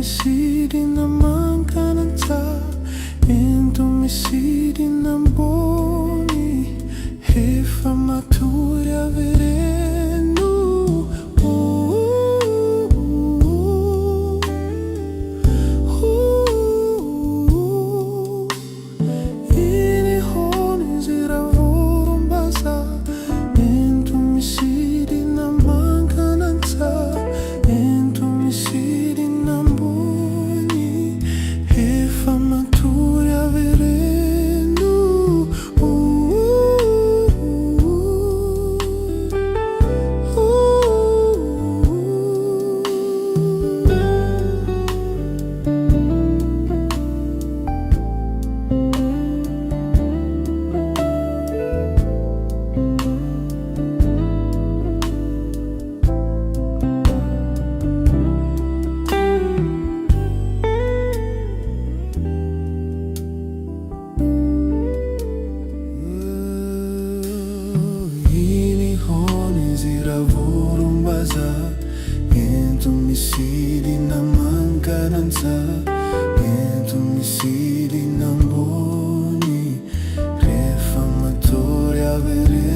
Sady naman ka ng Sady ng boni e fampatorihana veneno. Ini hoany zira vorombaza Sady naman ka ng Sady ng boni e fampatorihana veneno. Vorombaza Sady naman ka ng Sady ng boni e fampatorihana veneno.